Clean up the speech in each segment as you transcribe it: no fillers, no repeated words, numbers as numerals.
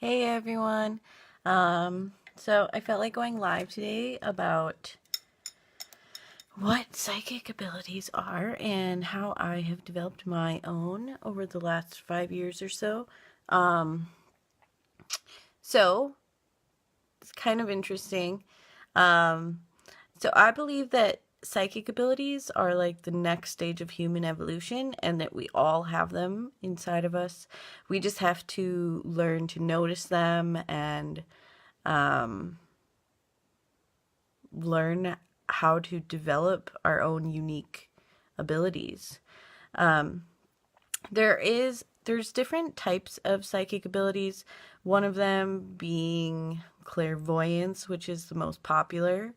Hey everyone. So I felt like going live today about what psychic abilities are and how I have developed my own over the last 5 years or so. Um, so it's kind of interesting. Um, so I believe that psychic abilities are like the next stage of human evolution and that we all have them inside of us. We just have to learn to notice them and um, learn how to develop our own unique abilities. Um, there's different types of psychic abilities. One of them being clairvoyance, which is the most popular.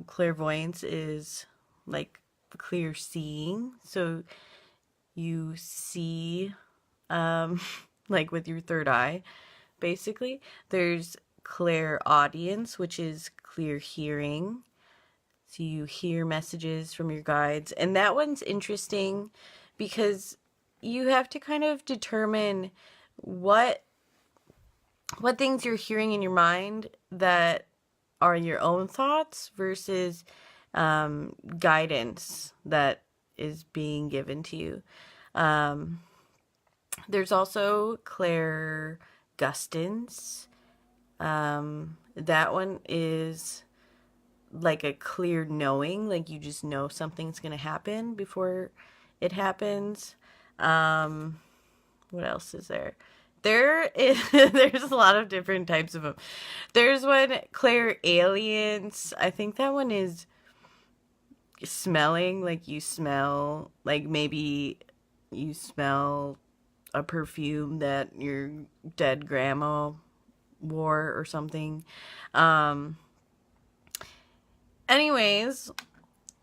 Clairvoyance is like clear seeing, so you see like with your third eye, basically. There's clairaudience, which is clear hearing. So you hear messages from your guides. And that one's interesting because you have to kind of determine what things you're hearing in your mind that are your own thoughts versus guidance that is being given to you. Um, there's also clairgustance. That one is like a clear knowing, like you just know something's going to happen before it happens. Um, what else is there? There's a lot of different types of them. There's one clairalience. I think that one is smelling, like you smell, like maybe you smell a perfume that your dead grandma wore or something. Um, anyways,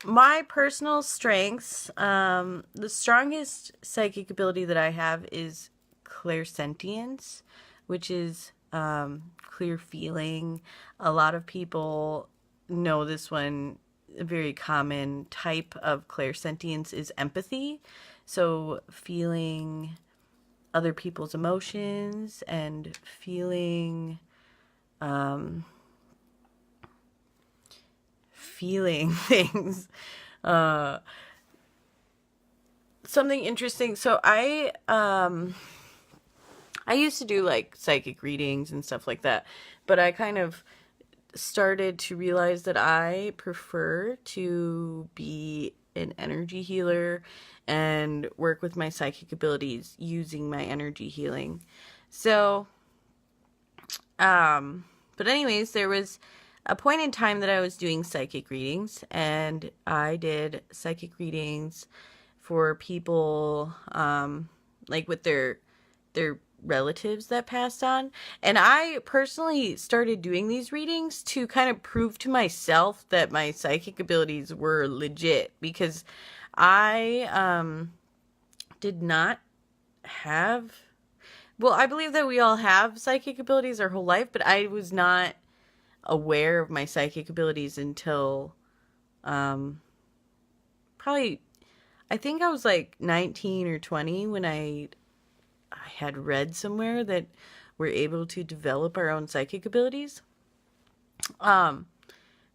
my personal strengths, the strongest psychic ability that I have is clairsentience, which is clear feeling. A lot of people know this one. A very common type of clairsentience is empathy. So feeling other people's emotions and feeling things. Uh, something interesting. So I used to do like psychic readings and stuff like that, but I kind of started to realize that I prefer to be an energy healer and work with my psychic abilities using my energy healing. So, but anyways, there was a point in time that I was doing psychic readings, and I did psychic readings for people, like with their relatives that passed on. And I personally started doing these readings to kind of prove to myself that my psychic abilities were legit, because I did not have, well, I believe that we all have psychic abilities our whole life, but I was not aware of my psychic abilities until um probably, I think I was like 19 or 20 when I had read somewhere that we're able to develop our own psychic abilities. Um,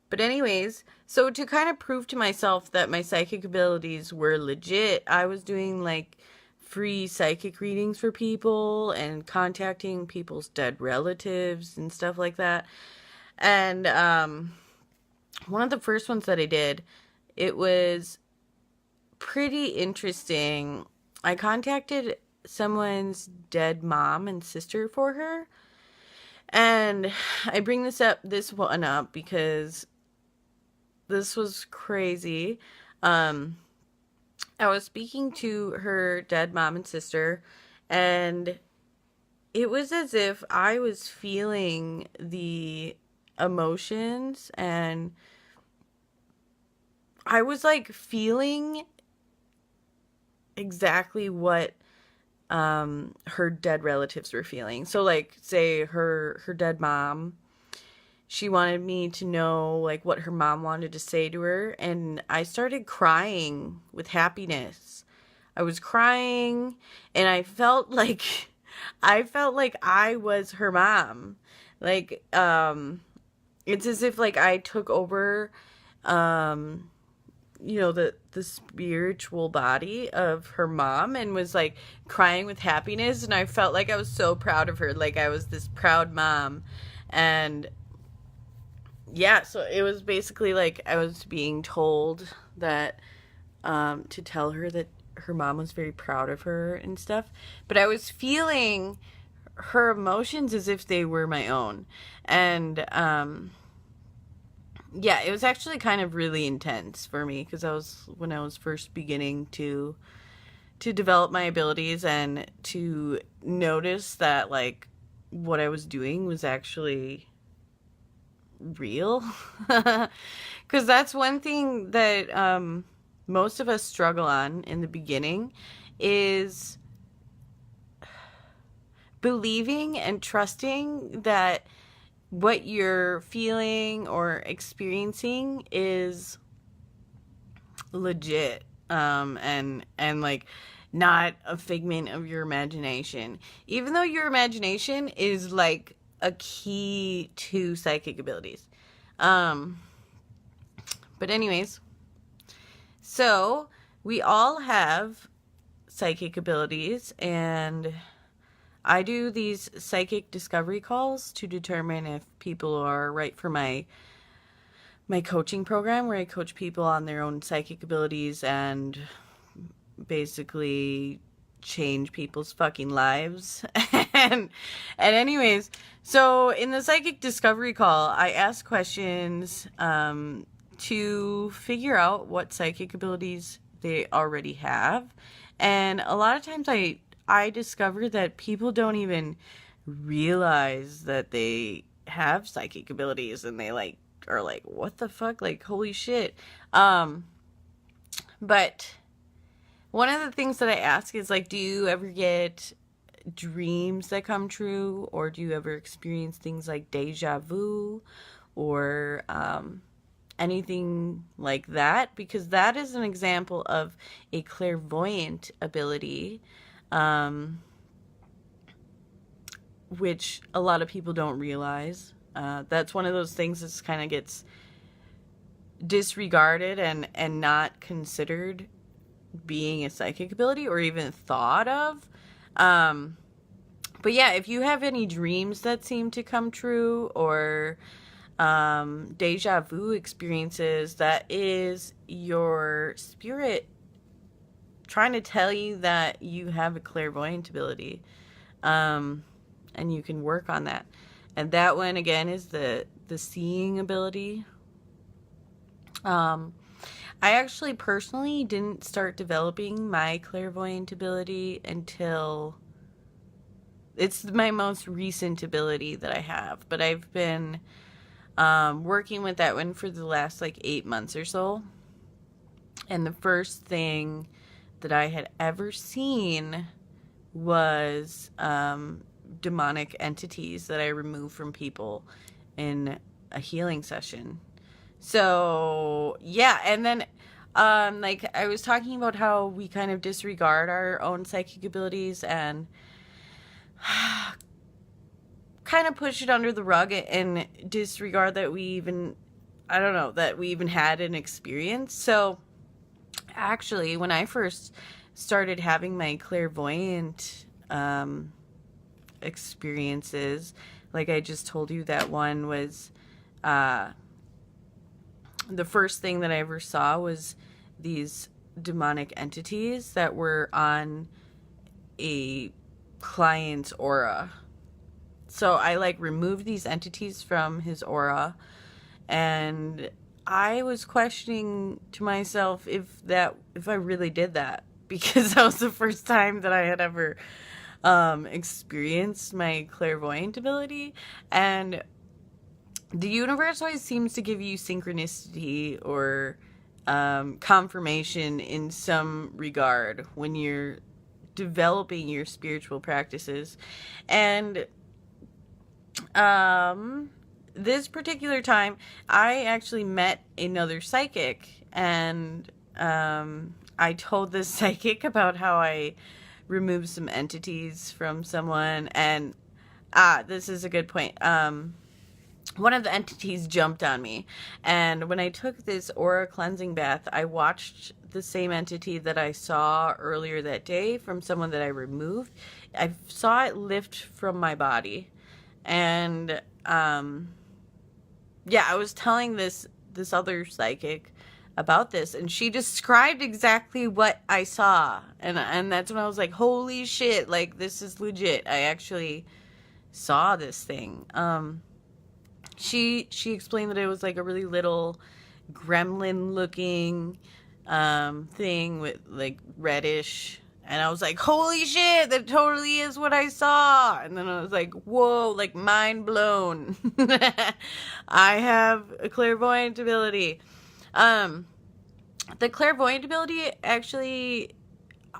but anyways, so to kind of prove to myself that my psychic abilities were legit, I was doing like free psychic readings for people and contacting people's dead relatives and stuff like that. And one of the first ones that I did, it was pretty interesting. I contacted someone's dead mom and sister for her. And I bring this one up because this was crazy. Um, I was speaking to her dead mom and sister, and it was as if I was feeling the emotions, and I was like feeling exactly what her dead relatives were feeling. So like say her dead mom, she wanted me to know like what her mom wanted to say to her, and I started crying with happiness. I was crying, and I felt like I felt like I was her mom. Like, it's as if like I took over, um, the spiritual body of her mom and was like crying with happiness, and I felt like I was so proud of her, like I was this proud mom. And yeah, so it was basically like I was being told that to tell her that her mom was very proud of her and stuff, but I was feeling her emotions as if they were my own. And yeah, it was actually kind of really intense for me because when I was first beginning to develop my abilities and to notice that like what I was doing was actually real. Because that's one thing that most of us struggle on in the beginning is believing and trusting that what you're feeling or experiencing is legit, and like not a figment of your imagination, even though your imagination is like a key to psychic abilities. But anyways, so we all have psychic abilities, and I do these psychic discovery calls to determine if people are right for my coaching program, where I coach people on their own psychic abilities and basically change people's fucking lives. and anyways, so in the psychic discovery call, I ask questions to figure out what psychic abilities they already have. And a lot of times I discover that people don't even realize that they have psychic abilities, and they like are like, what the fuck? Like, holy shit. But one of the things that I ask is like, do you ever get dreams that come true, or do you ever experience things like deja vu, or anything like that? Because that is an example of a clairvoyant ability, which a lot of people don't realize. That's one of those things that kind of gets disregarded and not considered being a psychic ability or even thought of. But yeah, if you have any dreams that seem to come true, or deja vu experiences, that is your spirit trying to tell you that you have a clairvoyant ability, and you can work on that. And that one again is the seeing ability. I actually personally didn't start developing my clairvoyant ability until it's my most recent ability that I have, but I've been working with that one for the last like 8 months or so. And the first thing that I had ever seen was demonic entities that I removed from people in a healing session. So yeah, and then like I was talking about how we kind of disregard our own psychic abilities and kind of push it under the rug and disregard that we even, I don't know, that we even had an experience. So actually, when I first started having my clairvoyant experiences, like I just told you, that one was the first thing that I ever saw was these demonic entities that were on a client's aura. So I like removed these entities from his aura, and I was questioning to myself if I really did that, because that was the first time that I had ever experienced my clairvoyant ability. And the universe always seems to give you synchronicity or confirmation in some regard when you're developing your spiritual practices. And this particular time, I actually met another psychic, and I told this psychic about how I remove some entities from someone. And this is a good point. One of the entities jumped on me, and when I took this aura cleansing bath, I watched the same entity that I saw earlier that day from someone that I removed. I saw it lift from my body, and yeah, I was telling this other psychic about this, and she described exactly what I saw, and that's when I was like, holy shit, like, this is legit. I actually saw this thing. She explained that it was like a really little gremlin looking thing with like reddish, and I was like, holy shit, that totally is what I saw. And then I was like, whoa, like mind blown. I have a clairvoyant ability. The clairvoyant ability, actually,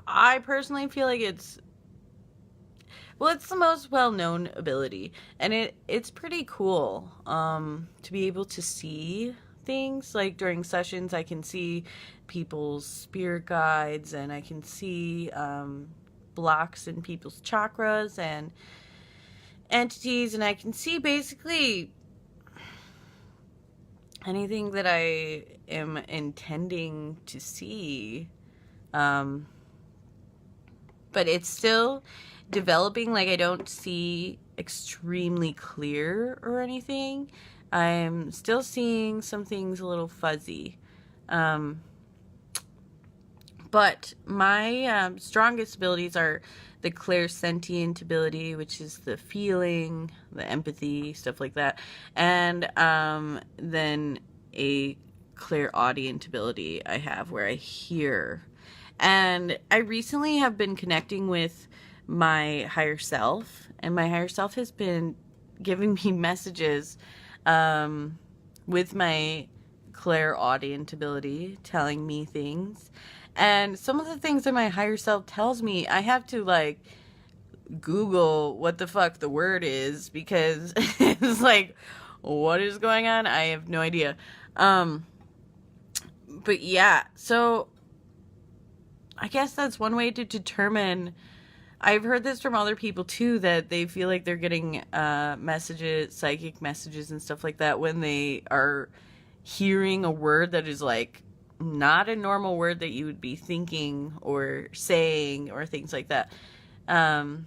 I personally feel like it's the most well-known ability, and it's pretty cool to be able to see things. Like during sessions, I can see people's spirit guides, and I can see blocks in people's chakras and entities, and I can see basically anything that I am intending to see. But it's still developing. Like, I don't see extremely clear or anything. I'm still seeing some things a little fuzzy. But my strongest abilities are the clairsentient ability, which is the feeling, the empathy, stuff like that. And then a clairaudient ability I have where I hear. And I recently have been connecting with my higher self, and my higher self has been giving me messages with my clairaudient ability, telling me things. And some of the things that my higher self tells me, I have to like Google what the fuck the word is, because it's like, what is going on? I have no idea. But yeah, so I guess that's one way to determine. I've heard this from other people too, that they feel like they're getting messages, psychic messages and stuff like that, when they are hearing a word that is like not a normal word that you would be thinking or saying or things like that. I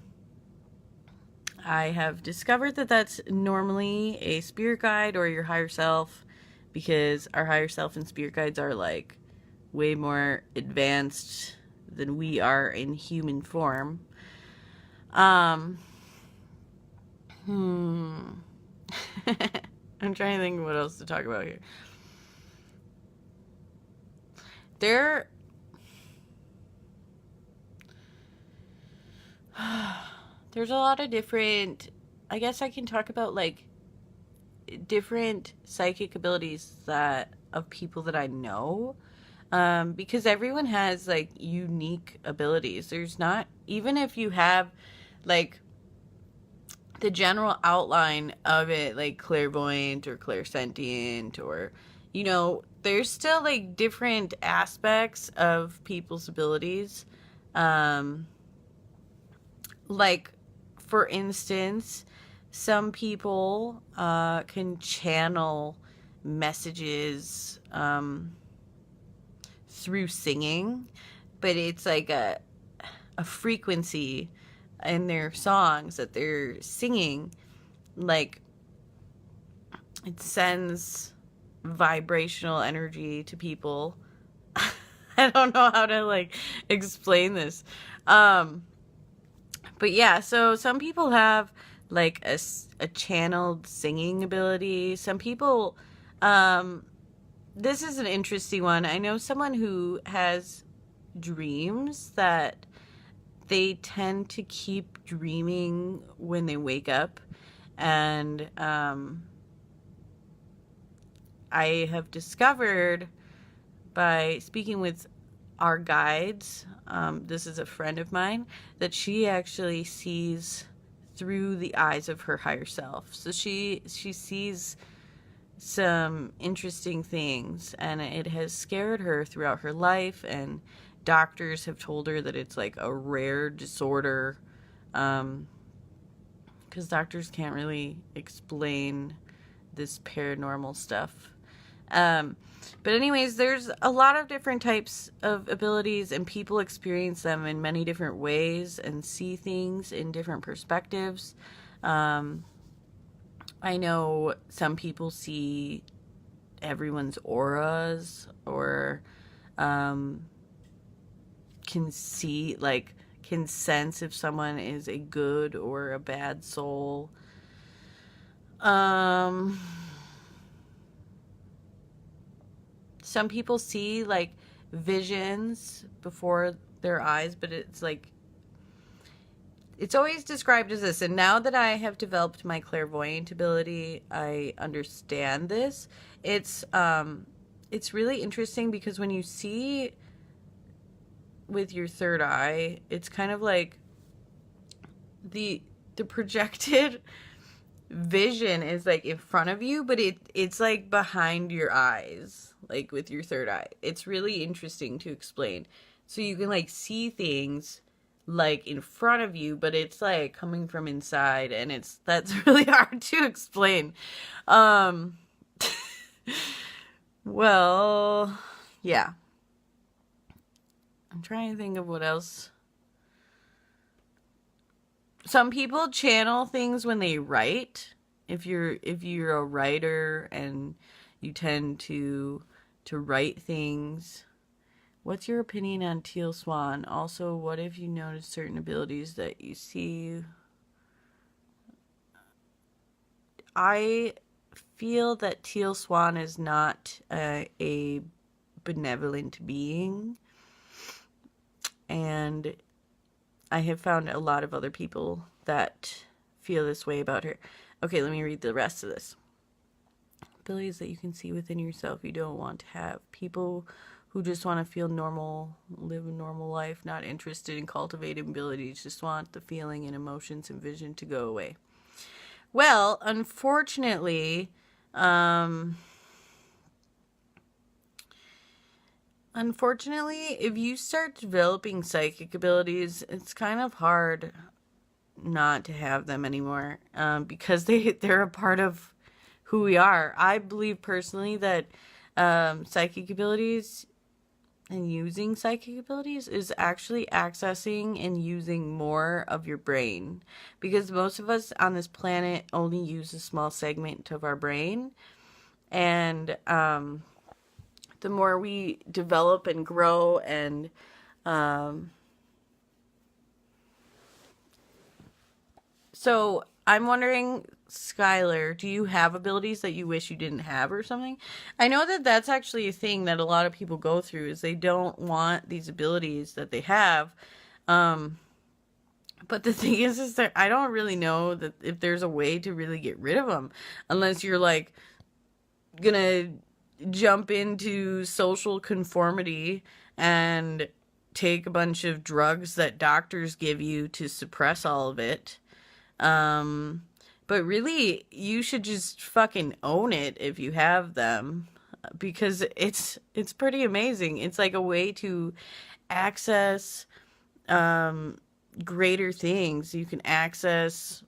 have discovered that that's normally a spirit guide or your higher self, because our higher self and spirit guides are like way more advanced than we are in human form. I'm trying to think of what else to talk about here. There's a lot of different, I guess I can talk about like different psychic abilities that of people that I know. Because everyone has like unique abilities. There's not, even if you have like the general outline of it, like clairvoyant or clairsentient, or, you know, there's still like different aspects of people's abilities. Like, for instance, some people can channel messages through singing, but it's like a frequency in their songs that they're singing, like it sends vibrational energy to people. I don't know how to like explain this. But yeah, so some people have like a channeled singing ability. Some people, this is an interesting one. I know someone who has dreams that they tend to keep dreaming when they wake up. And I have discovered by speaking with our guides, this is a friend of mine, that she actually sees through the eyes of her higher self. So she sees some interesting things, and it has scared her throughout her life and doctors have told her that it's like a rare disorder, because doctors can't really explain this paranormal stuff. But anyways, there's a lot of different types of abilities, and people experience them in many different ways and see things in different perspectives. I know some people see everyone's auras, or can see, like, can sense if someone is a good or a bad soul. Some people see, like, visions before their eyes, but it's like, it's always described as this. And now that I have developed my clairvoyant ability, I understand this. It's really interesting, because when you see with your third eye, it's kind of like the projected vision is like in front of you, but it's like behind your eyes, like with your third eye. It's really interesting to explain. So you can like see things like in front of you, but it's like coming from inside, and that's really hard to explain. Well, yeah. I'm trying to think of what else. Some people channel things when they write. If you're a writer and you tend to write things. What's your opinion on Teal Swan? Also, what if you notice certain abilities that you see? I feel that Teal Swan is not a benevolent being. And I have found a lot of other people that feel this way about her. Okay, let me read the rest of this. Abilities that you can see within yourself you don't want to have. People who just want to feel normal, live a normal life, not interested in cultivating abilities, just want the feeling and emotions and vision to go away. Well, unfortunately, if you start developing psychic abilities, it's kind of hard not to have them anymore, because they're a part of who we are. I believe personally that psychic abilities and using psychic abilities is actually accessing and using more of your brain, because most of us on this planet only use a small segment of our brain, and the more we develop and grow, and so I'm wondering, Skylar, do you have abilities that you wish you didn't have or something? I know that that's actually a thing that a lot of people go through, is they don't want these abilities that they have. But the thing is that I don't really know that if there's a way to really get rid of them, unless you're like gonna jump into social conformity and take a bunch of drugs that doctors give you to suppress all of it. But really, you should just fucking own it if you have them, because it's pretty amazing. It's like a way to access greater things. You can access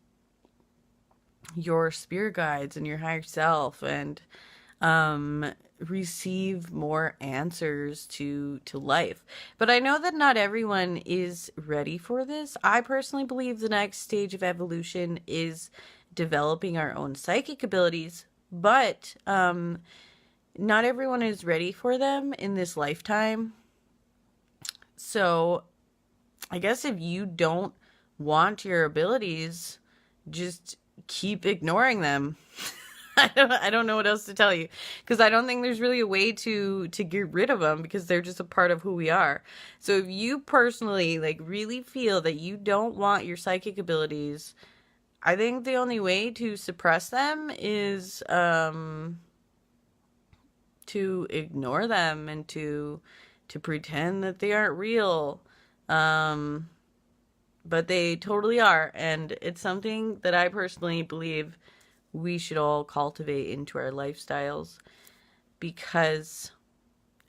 your spirit guides and your higher self, and receive more answers to life. But I know that not everyone is ready for this. I personally believe the next stage of evolution is developing our own psychic abilities, but not everyone is ready for them in this lifetime. So I guess if you don't want your abilities, just keep ignoring them. I don't know what else to tell you, because I don't think there's really a way to get rid of them, because they're just a part of who we are. So if you personally like really feel that you don't want your psychic abilities, I think the only way to suppress them is to ignore them and to pretend that they aren't real. But they totally are, and it's something that I personally believe we should all cultivate into our lifestyles, because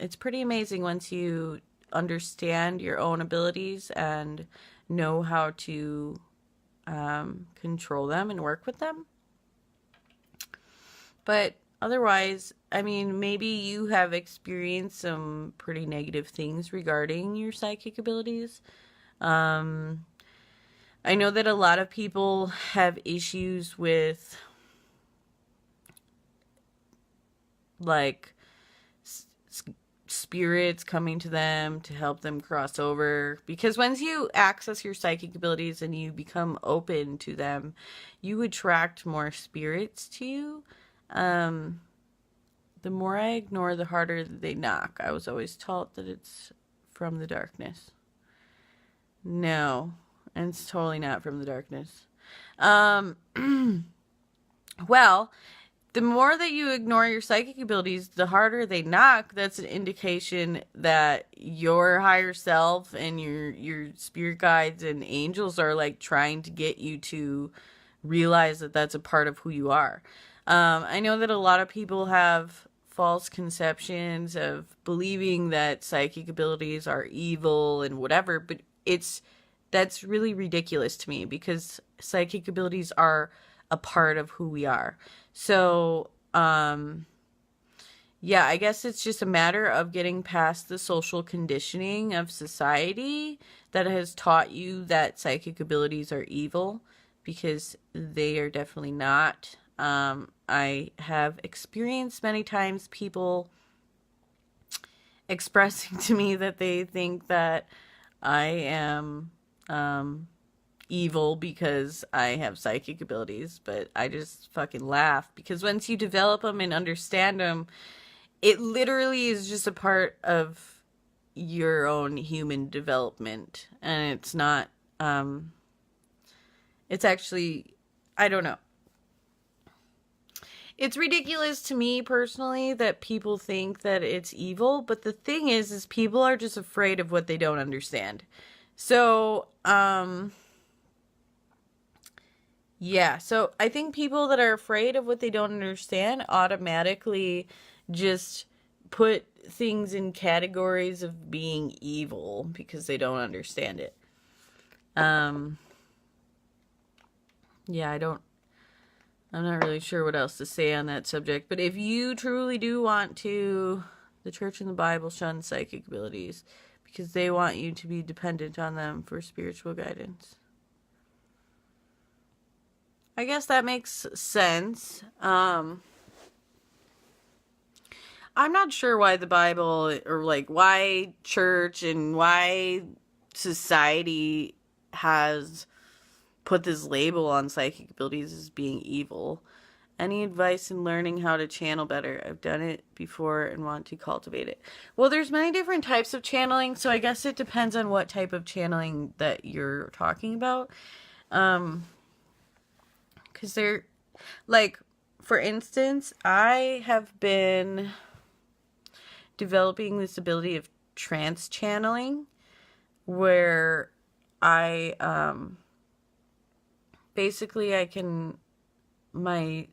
it's pretty amazing once you understand your own abilities and know how to control them and work with them. But otherwise, I mean, maybe you have experienced some pretty negative things regarding your psychic abilities. I know that a lot of people have issues with, like, spirits coming to them to help them cross over, because once you access your psychic abilities and you become open to them, you attract more spirits to you. The more I ignore, the harder they knock. I was always taught that it's from the darkness. No, and it's totally not from the darkness. Well, the more that you ignore your psychic abilities, the harder they knock. That's an indication that your higher self and your spirit guides and angels are like trying to get you to realize that that's a part of who you are. I know that a lot of people have false conceptions of believing that psychic abilities are evil and whatever, but that's really ridiculous to me, because psychic abilities are a part of who we are. So, yeah, I guess it's just a matter of getting past the social conditioning of society that has taught you that psychic abilities are evil, because they are definitely not. I have experienced many times people expressing to me that they think that I am evil because I have psychic abilities, but I just fucking laugh, because once you develop them and understand them, it literally is just a part of your own human development, and it's not, it's actually, I don't know. It's ridiculous to me personally that people think that it's evil, but the thing is people are just afraid of what they don't understand. So, yeah, so I think people that are afraid of what they don't understand automatically just put things in categories of being evil because they don't understand it. Yeah, I'm not really sure what else to say on that subject, but if you truly do want to, the Church and the Bible shun psychic abilities because they want you to be dependent on them for spiritual guidance. I guess that makes sense. I'm not sure why the Bible, or like why church and why society has put this label on psychic abilities as being evil. Any advice in learning how to channel better? I've done it before and want to cultivate it. Well, there's many different types of channeling, so I guess it depends on what type of channeling that you're talking about. Because they're, like, for instance, I have been developing this ability of trance channeling, where I, basically I can, oh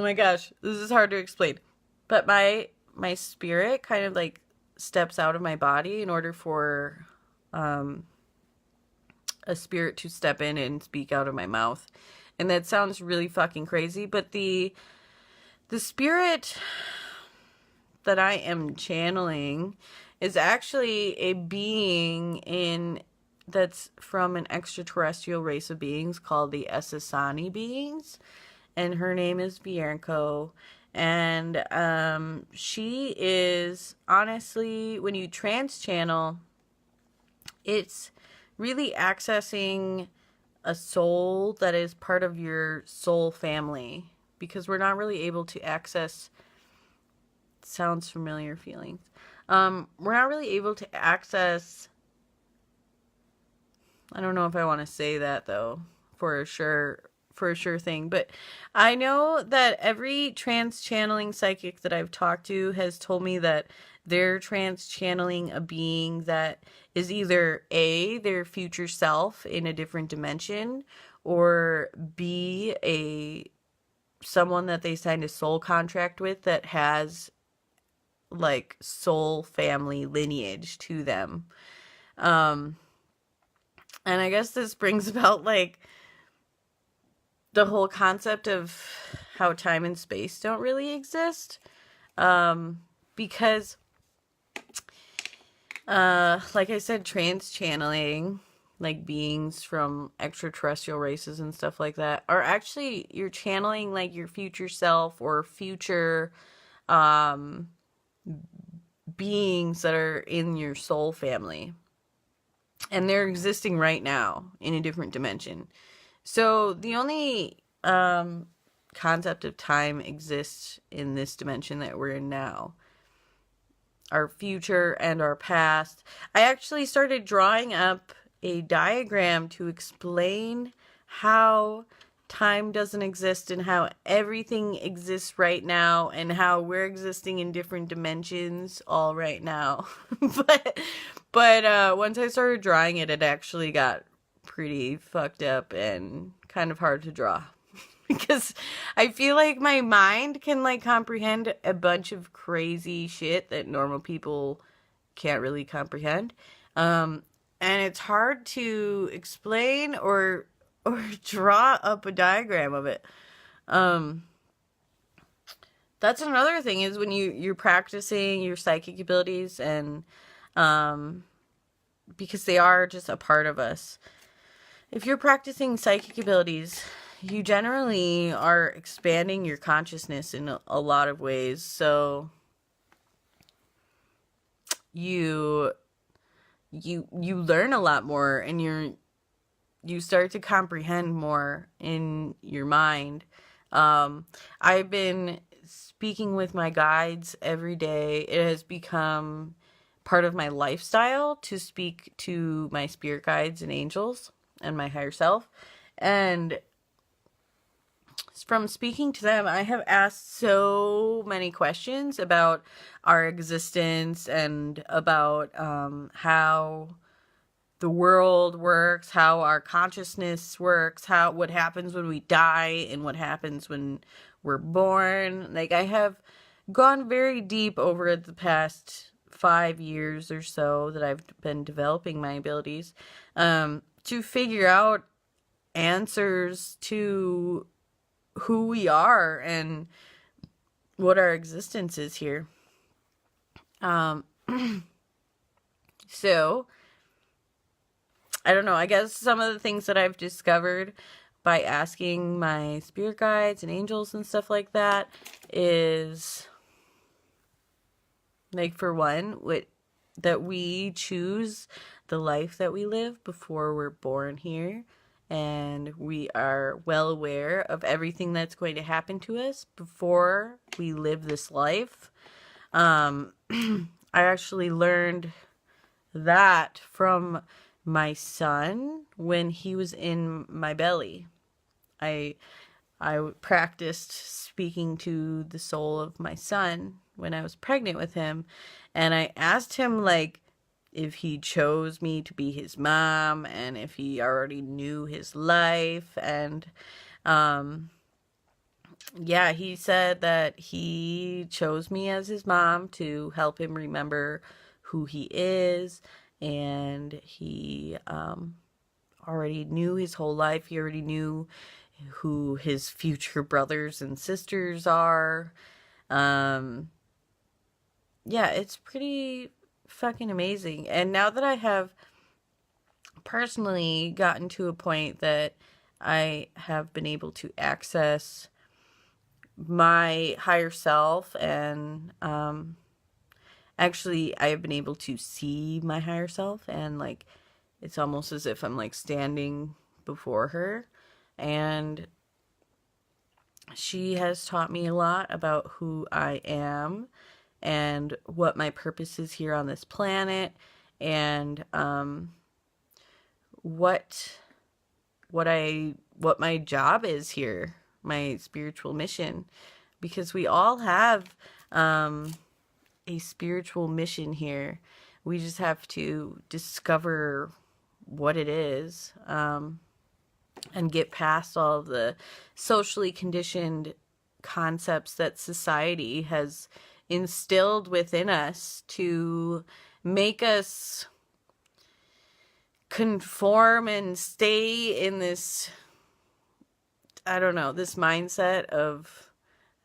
my gosh, this is hard to explain, but my spirit kind of like steps out of my body in order for, a spirit to step in and speak out of my mouth. And that sounds really fucking crazy, but the spirit that I am channeling is actually a being that's from an extraterrestrial race of beings called the Essassani beings, and her name is Bianco. And she is, honestly, when you trance channel, it's really accessing a soul that is part of your soul family, because we're not really able to access, sounds familiar, feelings. We're not really able to access, I don't know if I want to say that though, for a sure thing, but I know that every trance channeling psychic that I've talked to has told me that they're trance channeling a being that is either A, their future self in a different dimension, or B, someone that they signed a soul contract with that has like soul family lineage to them. Um, and I guess this brings about like the whole concept of how time and space don't really exist. Because, like I said, trans channeling, like beings from extraterrestrial races and stuff like that, are actually, you're channeling like your future self or future, um, beings that are in your soul family. And they're existing right now in a different dimension. So the only concept of time exists in this dimension that we're in now. Our future and our past. I actually started drawing up a diagram to explain how time doesn't exist and how everything exists right now and how we're existing in different dimensions all right now. but once I started drawing it, it actually got pretty fucked up and kind of hard to draw. Because I feel like my mind can like comprehend a bunch of crazy shit that normal people can't really comprehend. And it's hard to explain or draw up a diagram of it. That's another thing is when you're practicing your psychic abilities and because they are just a part of us. If you're practicing psychic abilities, you generally are expanding your consciousness in a lot of ways. So you learn a lot more and you start to comprehend more in your mind. I've been speaking with my guides every day. It has become part of my lifestyle to speak to my spirit guides and angels and my higher self. And from speaking to them, I have asked so many questions about our existence and about how the world works, how our consciousness works, what happens when we die and what happens when we're born. Like, I have gone very deep over the past 5 years or so that I've been developing my abilities to figure out answers to who we are and what our existence is here. So I don't know, I guess some of the things that I've discovered by asking my spirit guides and angels and stuff like that is, like, for one, that we choose the life that we live before we're born here. And we are well aware of everything that's going to happen to us before we live this life. I actually learned that from my son when he was in my belly. I practiced speaking to the soul of my son when I was pregnant with him, and I asked him, like, if he chose me to be his mom and if he already knew his life. And yeah, he said that he chose me as his mom to help him remember who he is. And he already knew his whole life. He already knew who his future brothers and sisters are. Yeah, it's pretty fucking amazing. And now that I have personally gotten to a point that I have been able to access my higher self, and actually I have been able to see my higher self, and like it's almost as if I'm like standing before her, and she has taught me a lot about who I am and what my purpose is here on this planet, and what my job is here, my spiritual mission, because we all have a spiritual mission here. We just have to discover what it is, and get past all of the socially conditioned concepts that society has instilled within us to make us conform and stay in this, I don't know, this mindset of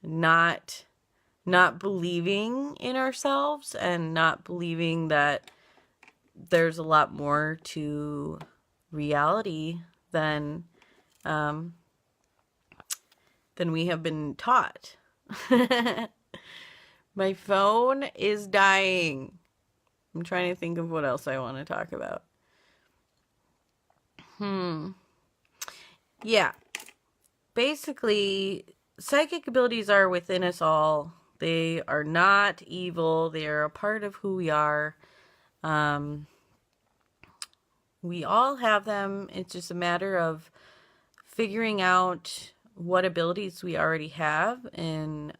not believing in ourselves and not believing that there's a lot more to reality than we have been taught. My phone is dying. I'm trying to think of what else I want to talk about. Yeah. Basically, psychic abilities are within us all. They are not evil. They are a part of who we are. We all have them. It's just a matter of figuring out what abilities we already have and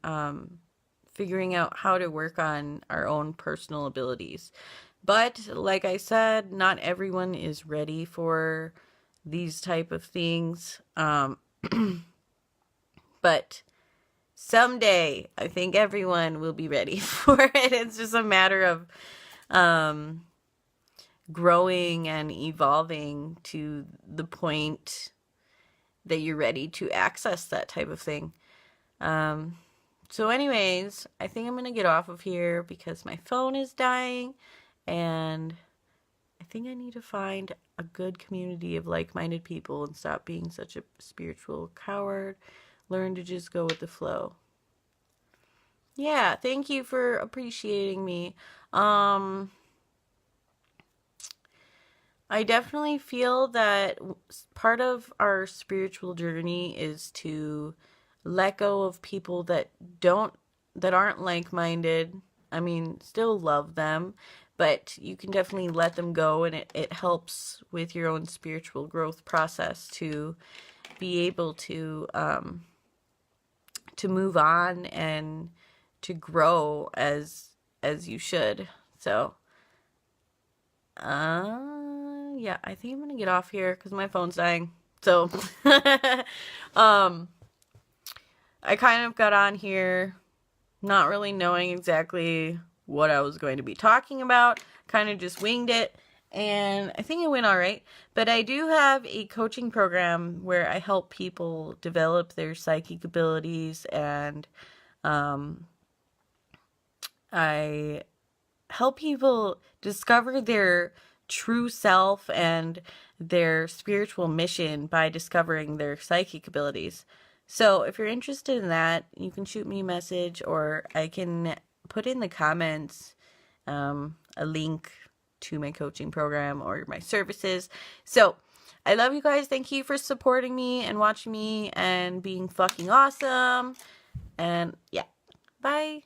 figuring out how to work on our own personal abilities. But like I said, not everyone is ready for these type of things. But someday, I think everyone will be ready for it. It's just a matter of growing and evolving to the point that you're ready to access that type of thing. So anyways, I think I'm going to get off of here because my phone is dying, and I think I need to find a good community of like-minded people and stop being such a spiritual coward. Learn to just go with the flow. Yeah, thank you for appreciating me. I definitely feel that part of our spiritual journey is to let go of people that aren't like-minded. I mean, still love them, but you can definitely let them go, and it helps with your own spiritual growth process to be able to move on and to grow as you should. So, yeah, I think I'm gonna get off here because my phone's dying. So, I kind of got on here not really knowing exactly what I was going to be talking about. Kind of just winged it, and I think it went all right. But I do have a coaching program where I help people develop their psychic abilities, and I help people discover their true self and their spiritual mission by discovering their psychic abilities. So if you're interested in that, you can shoot me a message, or I can put in the comments a link to my coaching program or my services. So I love you guys. Thank you for supporting me and watching me and being fucking awesome. And yeah, bye.